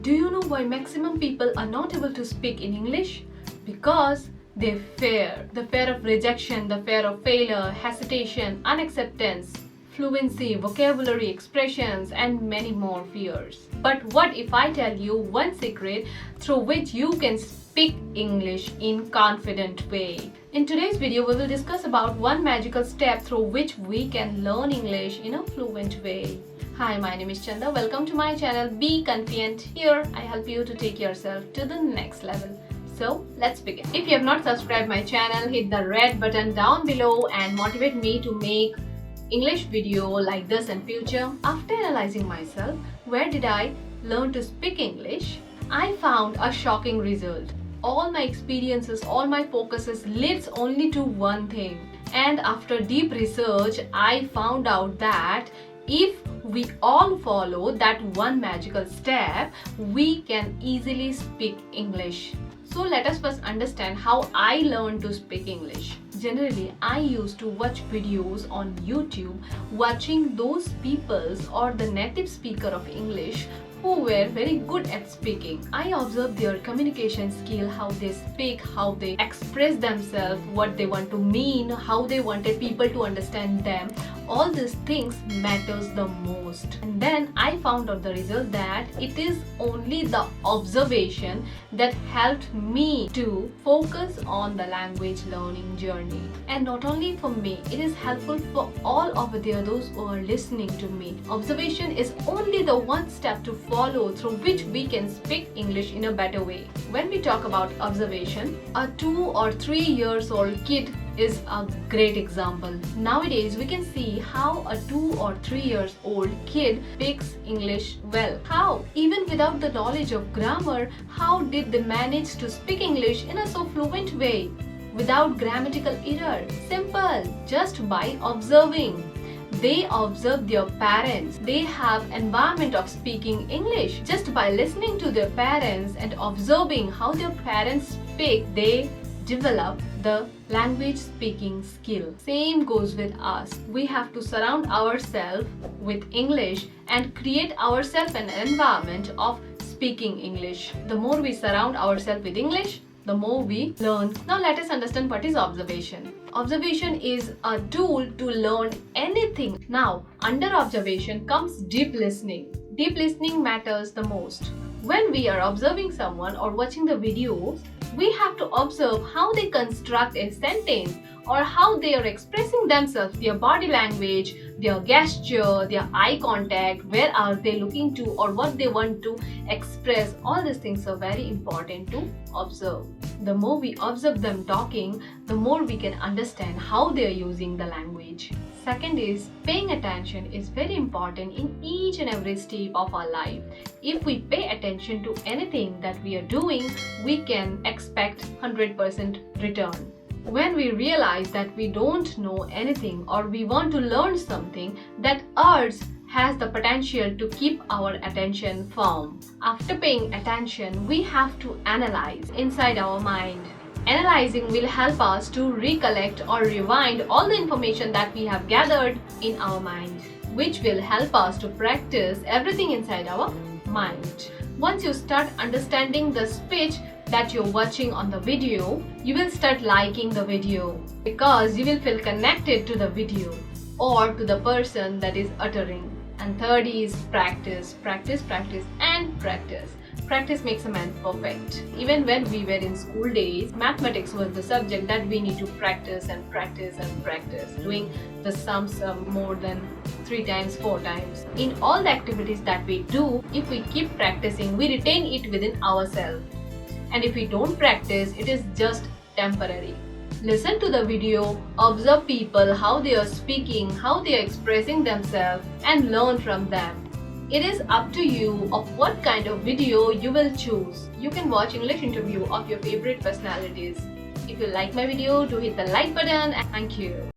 Do you know why maximum people are not able to speak in English? Because they fear. The fear of rejection, the fear of failure, hesitation, unacceptance, fluency, vocabulary, expressions, and many more fears. But what if I tell you one secret through which you can speak English in confident way? In today's video, we will discuss about one magical step through which we can learn English in a fluent way. Hi, my name is Chanda. Welcome to my channel Be Confident. Here, I help you to take yourself to the next level. So, let's begin. If you have not subscribed my channel, hit the red button down below and motivate me to make English video like this in future. After analyzing myself, where did I learn to speak English? I found a shocking result. All my experiences, all my focuses leads only to one thing. And after deep research, I found out that if we all follow that one magical step, we can easily speak English. So let us first understand how I learned to speak English. Generally, I used to watch videos on YouTube, watching those peoples or the native speaker of English who were very good at speaking. I observed their communication skill, how they speak, how they express themselves, what they want to mean, how they wanted people to understand them. All these things matters the most. And then I found out the result that it is only the observation that helped me to focus on the language learning journey. And not only for me, it is helpful for all over there, those who are listening to me. Observation is only the one step to follow through which we can speak English in a better way. When we talk about observation, a 2 or 3 years old kid is a great example. Nowadays, we can see how a 2 or 3 years old kid speaks English well. How? Even without the knowledge of grammar, how did they manage to speak English in a so fluent way? Without grammatical error. Simple, just by observing. They observe their parents. They have environment of speaking English. Just by listening to their parents and observing how their parents speak, they develop the language speaking skill. Same goes with us. We have to surround ourselves with English and create ourselves an environment of speaking English. The more we surround ourselves with English, the more we learn. Now let us understand what is observation. Observation is a tool to learn anything. Now, under observation comes deep listening. Deep listening matters the most. When we are observing someone or watching the videos, we have to observe how they construct a sentence or how they are expressing themselves, their body language, their gesture, their eye contact, where are they looking to or what they want to express. All these things are very important to observe. The more we observe them talking, the more we can understand how they are using the language. Second is paying attention is very important in each and every step of our life. If we pay attention to anything that we are doing, we can expect 100% return. When we realize that we don't know anything or we want to learn something, that urge has the potential to keep our attention firm. After paying attention, we have to analyze inside our mind. Analyzing will help us to recollect or rewind all the information that we have gathered in our mind, which will help us to practice everything inside our mind. Once you start understanding the speech that you're watching on the video, you will start liking the video because you will feel connected to the video or to the person that is uttering. And third is practice, practice, practice, and practice. Practice makes a man perfect. Even when we were in school days, mathematics was the subject that we need to practice and practice and practice, doing the sums more than 3 times, 4 times. In all the activities that we do, if we keep practicing, we retain it within ourselves. And if we don't practice, it is just temporary. Listen to the video, observe people, how they are speaking, how they are expressing themselves, and learn from them. It is up to you of what kind of video you will choose. You can watch English interview of your favorite personalities. If you like my video, do hit the like button and thank you.